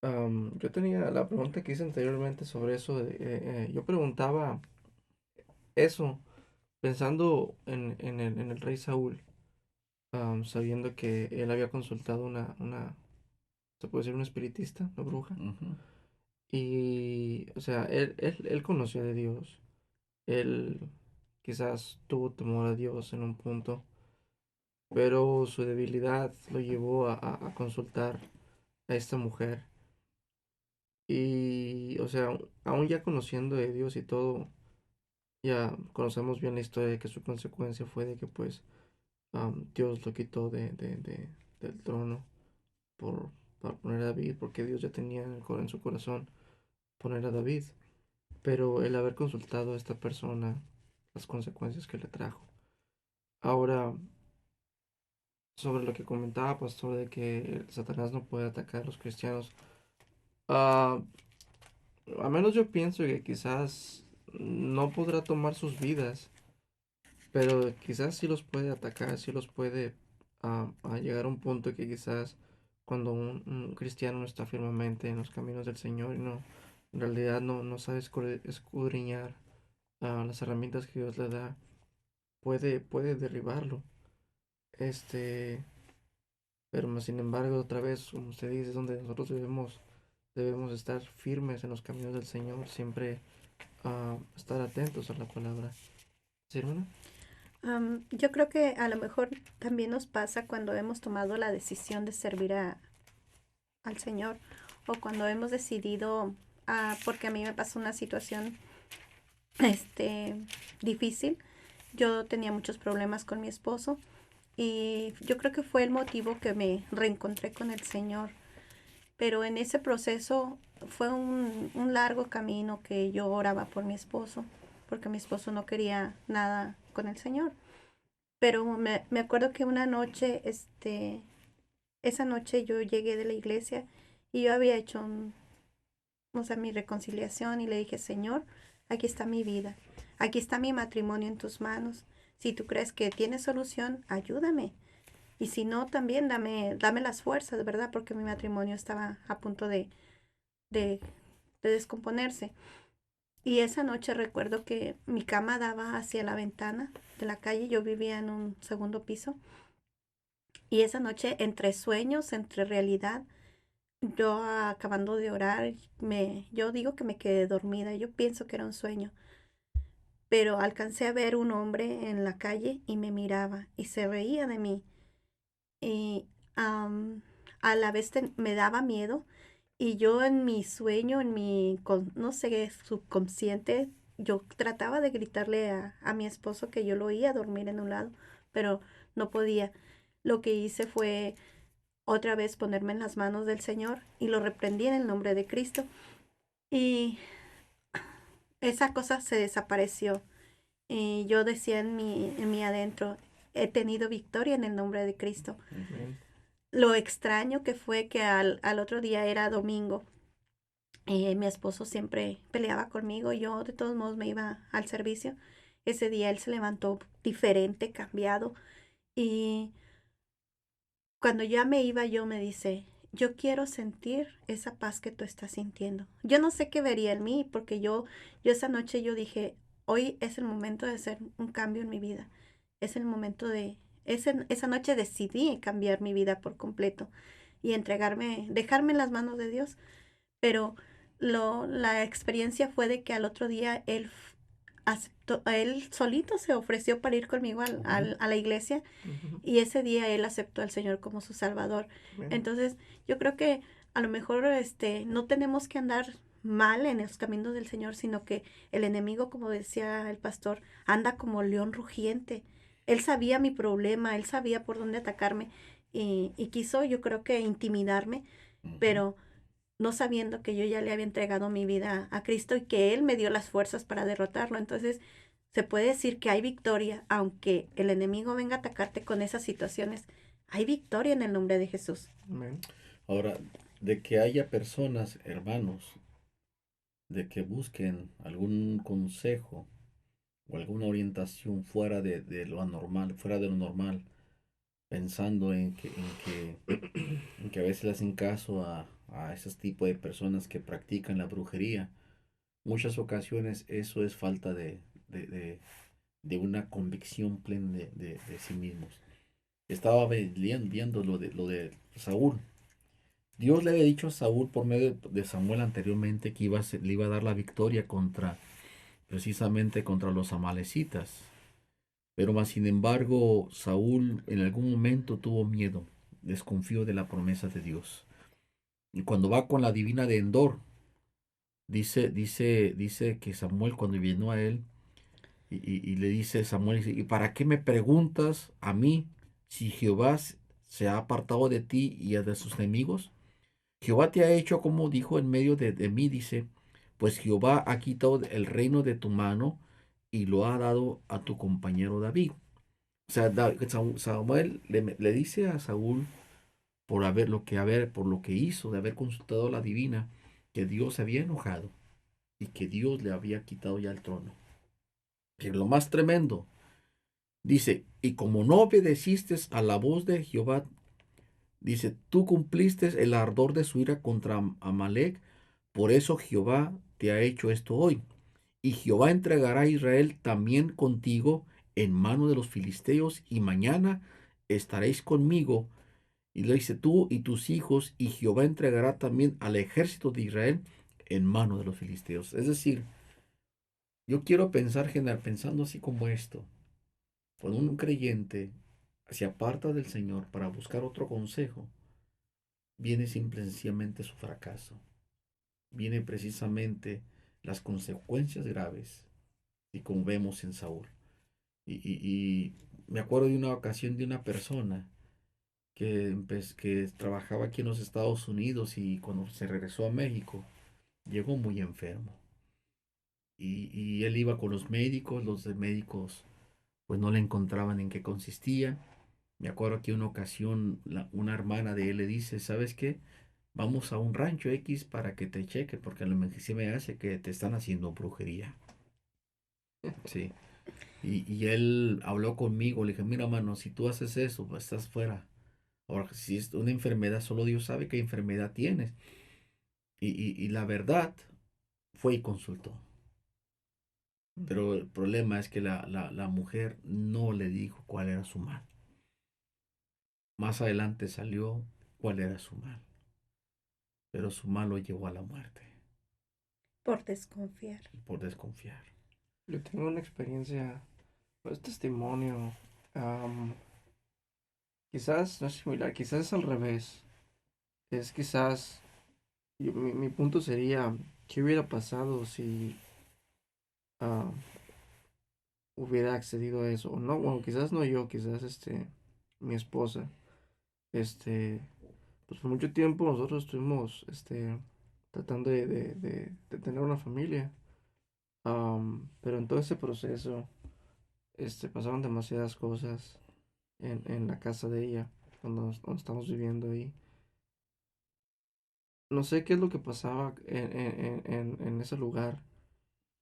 Yo tenía la pregunta que hice anteriormente sobre eso. Yo preguntaba eso pensando en el rey Saúl, sabiendo que él había consultado se puede decir, una espiritista, una bruja. Ujú. Y, o sea, él conocía de Dios. Él quizás tuvo temor a Dios en un punto, pero su debilidad lo llevó a consultar a esta mujer. Y, o sea, aún ya conociendo de Dios y todo, ya conocemos bien la historia de que su consecuencia fue de que, pues, Dios lo quitó del trono para poner a David, porque Dios ya tenía en su corazón poner a David. Pero el haber consultado a esta persona, las consecuencias que le trajo. Ahora, sobre lo que comentaba, pastor, de que Satanás no puede atacar a los cristianos, ah, a menos yo pienso que quizás no podrá tomar sus vidas, pero quizás sí los puede atacar, sí los puede a llegar a un punto que quizás cuando un cristiano no está firmemente en los caminos del Señor y no, en realidad no sabe escudriñar las herramientas que Dios le da, puede derribarlo. Este, pero más sin embargo, otra vez, como usted dice, es donde nosotros debemos estar firmes en los caminos del Señor, siempre estar atentos a la palabra. ¿Sí, hermana? Yo creo que a lo mejor también nos pasa cuando hemos tomado la decisión de servir al Señor o cuando hemos decidido, porque a mí me pasó una situación difícil. Yo tenía muchos problemas con mi esposo y yo creo que fue el motivo que me reencontré con el Señor. Pero en ese proceso fue un largo camino que yo oraba por mi esposo, porque mi esposo no quería nada con el Señor. Pero me acuerdo que una noche, esa noche yo llegué de la iglesia y yo había hecho o sea, mi reconciliación y le dije, Señor, aquí está mi vida, aquí está mi matrimonio en tus manos. Si tú crees que tienes solución, ayúdame. Y si no, también dame las fuerzas, ¿verdad? Porque mi matrimonio estaba a punto de, de descomponerse. Y esa noche recuerdo que mi cama daba hacia la ventana de la calle. Yo vivía en un segundo piso. Y esa noche, entre sueños, entre realidad, yo acabando de orar, yo digo que me quedé dormida. Yo pienso que era un sueño. Pero alcancé a ver un hombre en la calle y me miraba y se reía de mí. Y a la vez me daba miedo y yo en mi sueño, no sé, subconsciente, yo trataba de gritarle a mi esposo que yo lo oía dormir en un lado, pero no podía. Lo que hice fue otra vez ponerme en las manos del Señor y lo reprendí en el nombre de Cristo y esa cosa se desapareció. Y yo decía en mi adentro, he tenido victoria en el nombre de Cristo. Amén. Lo extraño que fue que al otro día era domingo. Mi esposo siempre peleaba conmigo. Yo de todos modos me iba al servicio. Ese día él se levantó diferente, cambiado. Y cuando ya me iba, yo me dice, yo quiero sentir esa paz que tú estás sintiendo. Yo no sé qué vería en mí, porque yo esa noche yo dije, hoy es el momento de hacer un cambio en mi vida. Es el momento esa noche decidí cambiar mi vida por completo y dejarme en las manos de Dios. Pero la experiencia fue de que al otro día él solito se ofreció para ir conmigo a la iglesia Ujú. y ese día él aceptó al Señor como su Salvador. Amén. Entonces, yo creo que a lo mejor no tenemos que andar mal en los caminos del Señor, sino que el enemigo, como decía el pastor, anda como león rugiente. Él sabía mi problema, él sabía por dónde atacarme y quiso, yo creo que intimidarme, Ujú. pero no sabiendo que yo ya le había entregado mi vida a Cristo y que Él me dio las fuerzas para derrotarlo. Entonces, se puede decir que hay victoria, aunque el enemigo venga a atacarte con esas situaciones. Hay victoria en el nombre de Jesús. Amén. Ahora, de que haya personas, hermanos, de que busquen algún consejo o alguna orientación fuera de lo anormal, fuera de lo normal, pensando en que a veces le hacen caso a ese tipo de personas que practican la brujería. Muchas ocasiones eso es falta de una convicción plena de sí mismos. Estaba viendo lo de Saúl. Dios le había dicho a Saúl por medio de Samuel anteriormente que le iba a dar la victoria precisamente contra los amalecitas. Pero más sin embargo, Saúl en algún momento tuvo miedo, desconfió de la promesa de Dios. Y cuando va con la divina de Endor, dice que Samuel cuando vino a él y le dice Samuel, ¿y para qué me preguntas a mí si Jehová se ha apartado de ti y de sus enemigos? Jehová te ha hecho como dijo en medio de mí, dice, pues Jehová ha quitado el reino de tu mano y lo ha dado a tu compañero David. O sea, Samuel le dice a Saúl por lo que hizo, de haber consultado a la divina, que Dios se había enojado y que Dios le había quitado ya el trono. Que lo más tremendo, dice, y como no obedeciste a la voz de Jehová, dice, tú cumpliste el ardor de su ira contra Amalek, por eso Jehová te ha hecho esto hoy. Y Jehová entregará a Israel también contigo en mano de los filisteos, y mañana estaréis conmigo. Y le dice tú y tus hijos, y Jehová entregará también al ejército de Israel en mano de los filisteos. Es decir, yo quiero pensando así como esto. Cuando un creyente se aparta del Señor para buscar otro consejo, viene simple y sencillamente su fracaso. Viene precisamente las consecuencias graves, y como vemos en Saúl. Y me acuerdo de una ocasión de una persona que trabajaba aquí en los Estados Unidos y cuando se regresó a México, llegó muy enfermo. Y él iba con los de médicos pues no le encontraban en qué consistía. Me acuerdo que una ocasión una hermana de él le dice, ¿sabes qué? Vamos a un rancho X para que te chequen, porque a lo mejor sí me hace que te están haciendo brujería. Sí. Y él habló conmigo, le dije, mira, mano, si tú haces eso, pues estás fuera. Ahora, si es una enfermedad, solo Dios sabe qué enfermedad tienes. Y la verdad fue y consultó. Pero el problema es que la mujer no le dijo cuál era su mal. Más adelante salió cuál era su mal. Pero su mal lo llevó a la muerte Por desconfiar. por desconfiar. Yo tengo una experiencia, pues testimonio. am, Quizás no es similar, quizás es al revés. Es quizás, mi punto sería, ¿qué hubiera pasado si ah, hubiera accedido a eso? O no, bueno, quizás no yo, quizás mi esposa. Este, pues por mucho tiempo nosotros estuvimos, tratando de tener una familia. Pero en todo ese proceso, pasaron demasiadas cosas en la casa de ella, cuando estamos viviendo ahí. No sé qué es lo que pasaba en ese lugar,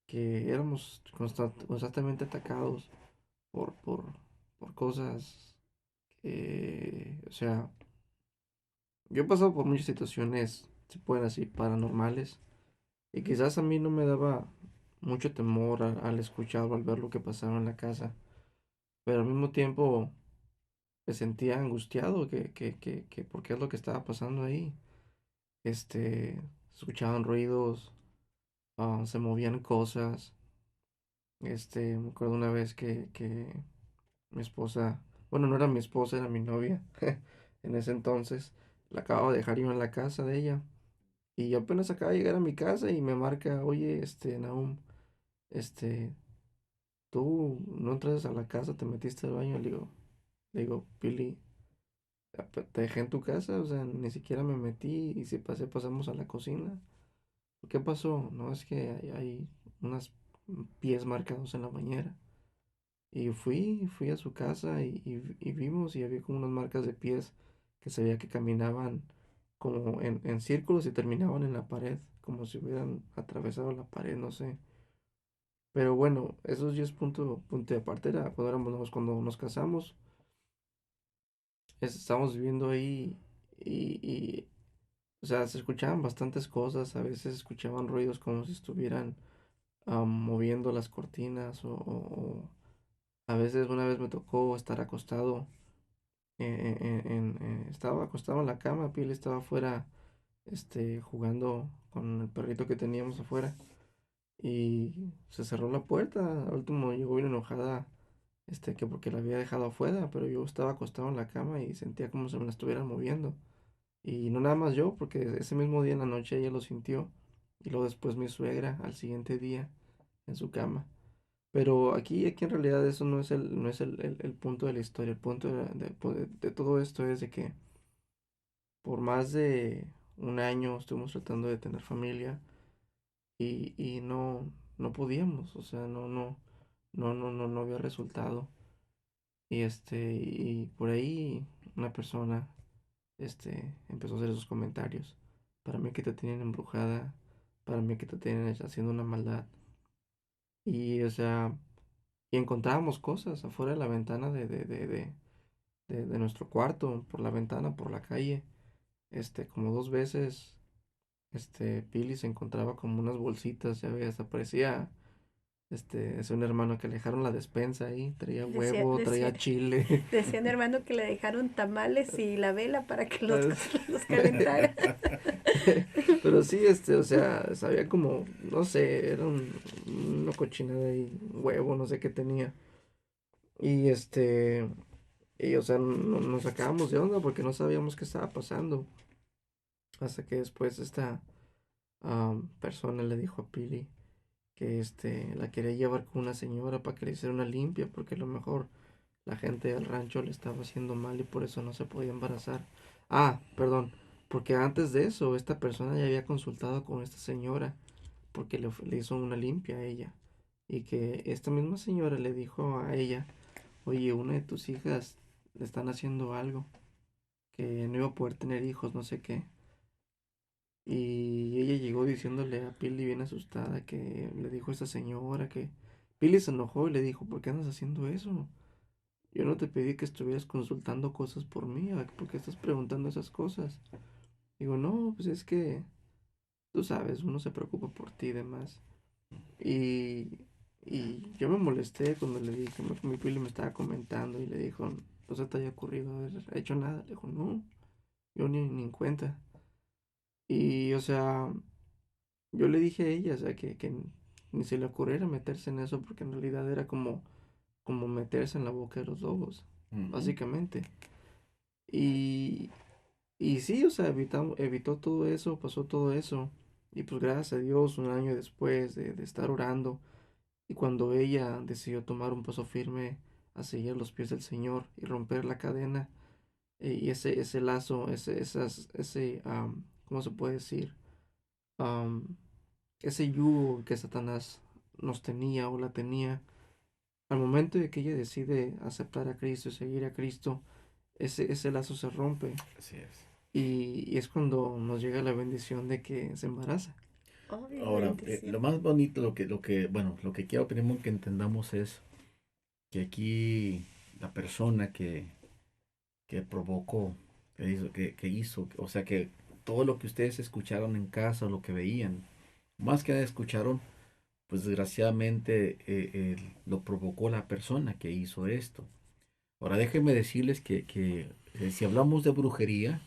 que éramos constantemente atacados por, por, por cosas que, o sea, yo he pasado por muchas situaciones, se pueden decir, paranormales, y quizás a mí no me daba mucho temor al escuchar o al ver lo que pasaba en la casa, pero al mismo tiempo me sentía angustiado que por qué es lo que estaba pasando ahí. Se escuchaban ruidos, se movían cosas. Me acuerdo una vez que mi esposa, bueno, no era mi esposa, era mi novia en ese entonces, la acababa de dejar yo en la casa de ella. Y yo apenas acaba de llegar a mi casa y me marca, oye, Nahum, este, tú no entras a la casa, te metiste al baño. Le digo, Pili, te dejé en tu casa, o sea, ni siquiera me metí y si pasamos a la cocina. ¿Qué pasó? No, es que hay unos pies marcados en la bañera. Y fui a su casa y vimos y había como unas marcas de pies que se veía que caminaban como en círculos y terminaban en la pared, como si hubieran atravesado la pared, no sé. Pero bueno, eso ya es punto de aparte, era cuando éramos nuevos, cuando nos casamos, estábamos viviendo ahí y, o sea, se escuchaban bastantes cosas, a veces escuchaban ruidos como si estuvieran moviendo las cortinas o a veces una vez me tocó estar acostado estaba acostado en la cama, Pili estaba afuera, jugando con el perrito que teníamos afuera y se cerró la puerta. Al último llegó bien enojada, que porque la había dejado afuera, pero yo estaba acostado en la cama y sentía como si me la estuvieran moviendo. Y no nada más yo, porque ese mismo día en la noche ella lo sintió y luego después mi suegra al siguiente día en su cama. Pero aquí en realidad eso no es el punto de la historia. El punto de todo esto es de que por más de un año estuvimos tratando de tener familia y no podíamos. O sea, no había resultado. Y por ahí una persona, empezó a hacer esos comentarios. Para mí que te tienen embrujada, para mí que te tienen haciendo una maldad. Y, o sea, y encontrábamos cosas afuera de la ventana de nuestro cuarto, por la ventana, por la calle. Como dos veces, Pili se encontraba como unas bolsitas, ya ves, aparecía, es un hermano que le dejaron la despensa ahí, traía Decía, huevo, decía, traía chile. decía mi hermano que le dejaron tamales y la vela para que los, Ah, los calentara. Pero sí, o sea, sabía como, no sé, era una cochinada ahí, huevo, no sé qué tenía. Y o sea, nos sacábamos de onda porque no sabíamos qué estaba pasando. Hasta que después esta persona le dijo a Pili que la quería llevar con una señora para que le hiciera una limpia, porque a lo mejor la gente del rancho le estaba haciendo mal y por eso no se podía embarazar. Ah, perdón, porque antes de eso esta persona ya había consultado con esta señora porque le hizo una limpia a ella y que esta misma señora le dijo a ella, oye, una de tus hijas le están haciendo algo, que no iba a poder tener hijos, no sé qué. Y ella llegó diciéndole a Pili bien asustada que le dijo a esta señora que Pili se enojó y le dijo, ¿por qué andas haciendo eso? Yo no te pedí que estuvieras consultando cosas por mí, ¿por qué estás preguntando esas cosas? Digo, no, pues es que tú sabes, uno se preocupa por ti y demás. Y, y yo me molesté cuando le dije, mi Pili me estaba comentando y le dijo, no se te haya ocurrido haber hecho nada. Le dijo, no, yo ni en cuenta. Y, o sea, yo le dije a ella, o sea, que ni se le ocurriera meterse en eso porque en realidad era como meterse en la boca de los lobos, Ujú. básicamente. Y, y sí, o sea, evitó todo eso, pasó todo eso. Y pues gracias a Dios, un año después de estar orando, y cuando ella decidió tomar un paso firme a seguir los pies del Señor y romper la cadena, y ese lazo, ¿cómo se puede decir? Am, ese yugo que Satanás nos tenía o la tenía, al momento de que ella decide aceptar a Cristo y seguir a Cristo, ese lazo se rompe Así es. y es cuando nos llega la bendición de que se embaraza. Oh, la Ahora, bendición. lo más bonito, bueno, lo que quiero primero que entendamos es que aquí la persona que provocó, que hizo, o sea que todo lo que ustedes escucharon en casa, lo que veían, más que nada escucharon, pues desgraciadamente lo provocó la persona que hizo esto. Ahora déjenme decirles que si hablamos de brujería,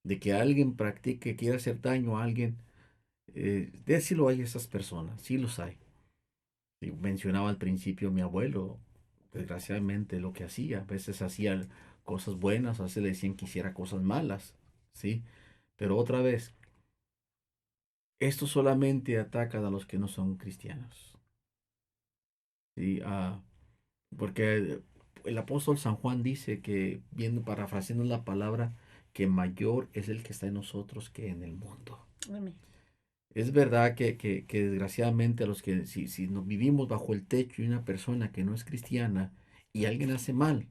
de que alguien practique, quiera hacer daño a alguien, sí lo hay esas personas, sí los hay. Y mencionaba al principio mi abuelo, desgraciadamente lo que hacía, a veces hacía cosas buenas, a veces le decían que hiciera cosas malas, ¿sí? Pero otra vez, esto solamente ataca a los que no son cristianos, ¿sí? Porque el apóstol San Juan dice que, viendo, parafraseando la palabra, que mayor es el que está en nosotros que en el mundo. Amén. Es verdad que desgraciadamente a los que si nos vivimos bajo el techo de una persona que no es cristiana y alguien hace mal,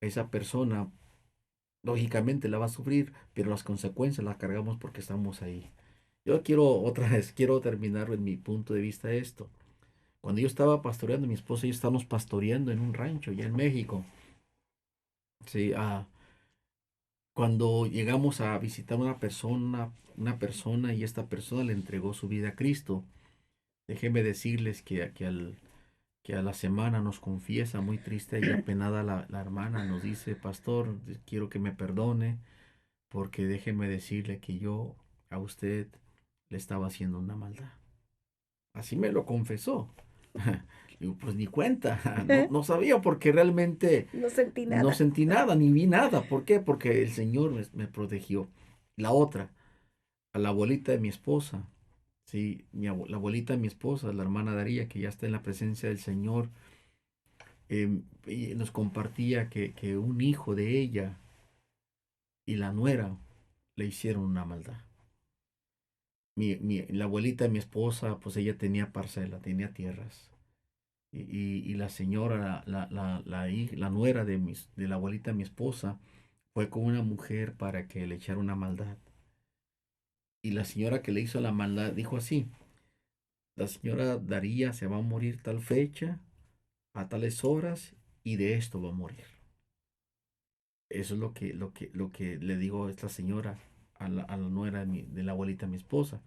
esa persona lógicamente la va a sufrir, pero las consecuencias las cargamos porque estamos ahí. Yo quiero otra vez, quiero terminar en mi punto de vista esto. Cuando yo estaba pastoreando, mi esposa y yo estábamos pastoreando en un rancho ya en México. Sí, cuando llegamos a visitar una persona y esta persona le entregó su vida a Cristo. Déjenme decirles que a la semana nos confiesa muy triste y apenada la hermana, nos dice, pastor, quiero que me perdone, porque déjeme decirle que yo a usted le estaba haciendo una maldad. Así me lo confesó. Digo, pues ni cuenta, no sabía porque realmente No sentí no nada. sentí nada, ni vi nada. ¿Por qué? Porque el Señor me protegió. La otra, a la abuelita de mi esposa, sí, la abuelita de mi esposa, la hermana Daría, que ya está en la presencia del Señor, y nos compartía que un hijo de ella y la nuera le hicieron una maldad. La abuelita de mi esposa, pues ella tenía parcela, tenía tierras. Y la señora, la nuera de la abuelita de mi esposa, fue con una mujer para que le echara una maldad. Y la señora que le hizo la maldad dijo así, la señora Daría se va a morir tal fecha, a tales horas, y de esto va a morir. Eso es lo que le digo a esta señora, a la nuera de la abuelita de mi esposa.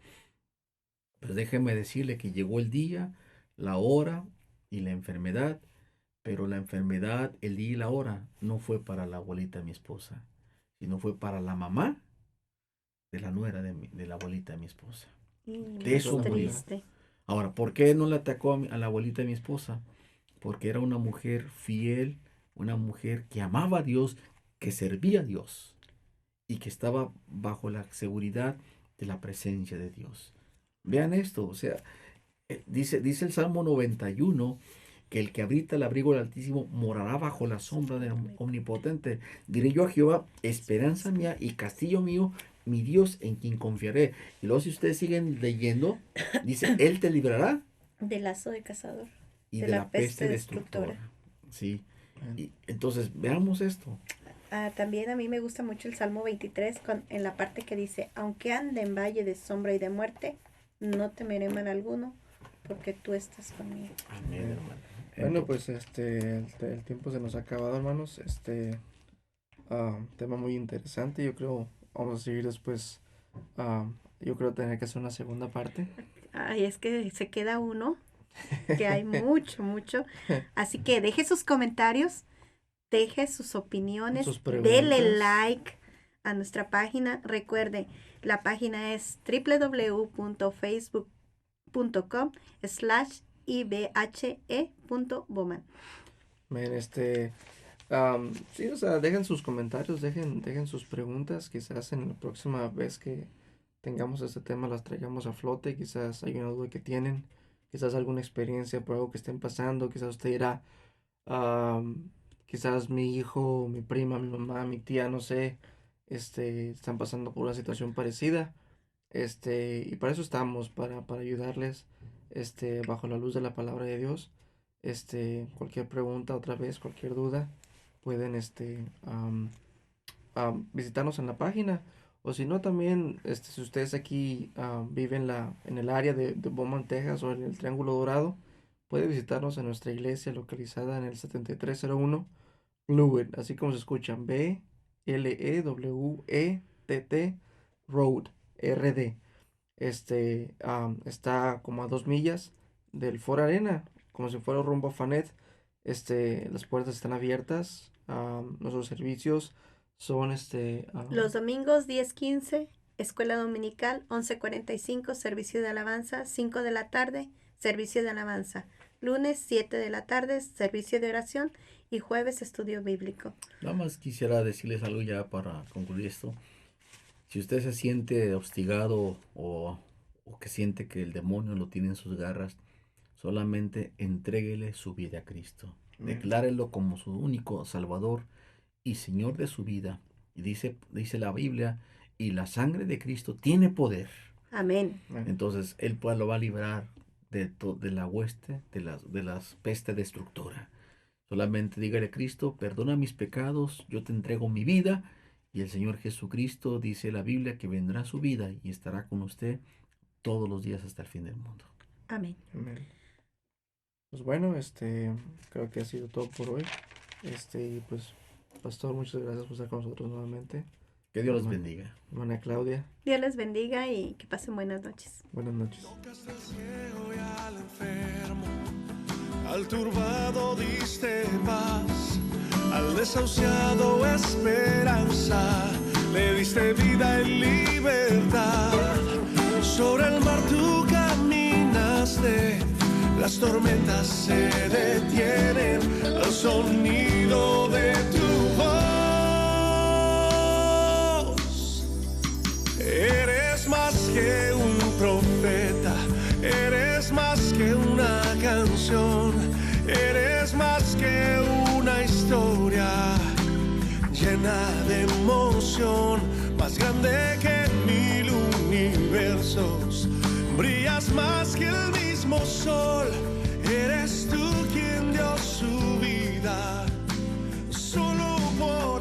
Pero déjeme decirle que llegó el día, la hora y la enfermedad, pero la enfermedad, el día y la hora no fue para la abuelita de mi esposa, sino fue para la mamá de la nuera de la abuelita de mi esposa. De Hizo eso la murió. maldad. Triste. Ahora, ¿por qué no le atacó a la abuelita de mi esposa? Porque era una mujer fiel, una mujer que amaba a Dios, que servía a Dios y que estaba bajo la seguridad de la presencia de Dios. Vean esto, o sea, dice el Salmo 91 que el que habita el abrigo del Altísimo morará bajo la sombra del Omnipotente. Diré yo a Jehová, esperanza mía y castillo mío, mi Dios en quien confiaré. Y luego si ustedes siguen leyendo, dice, Él te librará Del lazo de cazador. y de la peste destructora. Sí. Y entonces, veamos esto. También a mí me gusta mucho el Salmo 23 en la parte que dice, aunque ande en valle de sombra y de muerte, no temeré mal alguno, porque tú estás conmigo. Amén, hermano. Bueno, pues el tiempo se nos ha acabado, hermanos. Tema muy interesante. Yo creo vamos a seguir después. Yo creo tener que hacer una segunda parte. Ay, es que se queda uno, que hay mucho. Así que deje sus comentarios, deje sus opiniones, Sus preguntas. dele like a nuestra página. Recuerde, la página es www.facebook.com/ibhe.bowman. Men, sí, o sea, dejen sus comentarios, dejen sus preguntas. Quizás en la próxima vez que tengamos este tema las traigamos a flote. Quizás hay una duda que tienen, quizás alguna experiencia por algo que estén pasando. Quizás usted dirá, quizás mi hijo, mi prima, mi mamá, mi tía, no sé, están pasando por una situación parecida. Y para eso estamos, para ayudarles, bajo la luz de la palabra de Dios. Cualquier pregunta, otra vez, cualquier duda, pueden, visitarnos en la página. O si no, también, si ustedes aquí viven en el área de Beaumont, Texas, o en el Triángulo Dorado, puede visitarnos en nuestra iglesia localizada en el 7301 Bluewood, así como se escuchan, BLEWETT Road, RD. Está como a 2 millas del Ford Arena, como si fuera rumbo a Fanet. Las puertas están abiertas. Nuestros servicios son Los domingos 10:15, escuela dominical, 11:45, servicio de alabanza, 5 de la tarde, servicio de alabanza. Lunes 7 de la tarde, servicio de oración, y jueves estudio bíblico. Nada más quisiera decirles algo ya para concluir esto. Si usted se siente hostigado o que siente que el demonio lo tiene en sus garras, solamente entréguele su vida a Cristo. Declárelo como su único Salvador y Señor de su vida. Y dice la Biblia, y la sangre de Cristo tiene poder. Amén. Entonces, Él lo va a librar de la hueste, de las peste destructora. Solamente dígale a Cristo, perdona mis pecados, yo te entrego mi vida. Y el Señor Jesucristo, dice la Biblia, que vendrá a su vida y estará con usted todos los días hasta el fin del mundo. Amén. Amén. Pues bueno, creo que ha sido todo por hoy. Pues, pastor, muchas gracias por estar con nosotros nuevamente. Que Dios los bendiga. Hermana Claudia, Dios les bendiga y que pasen buenas noches. buenas noches. Tocas al ciego y al enfermo, al turbado diste paz, al desahuciado esperanza, le diste vida y libertad. Sobre el mar tú caminaste, las tormentas se detienen al sonido de tu voz. Eres más que un profeta, eres más que una canción, eres más que una historia llena de emoción, más grande que 1000 universos, brillas más que el mismo sol, eres tú quien dio su vida, solo por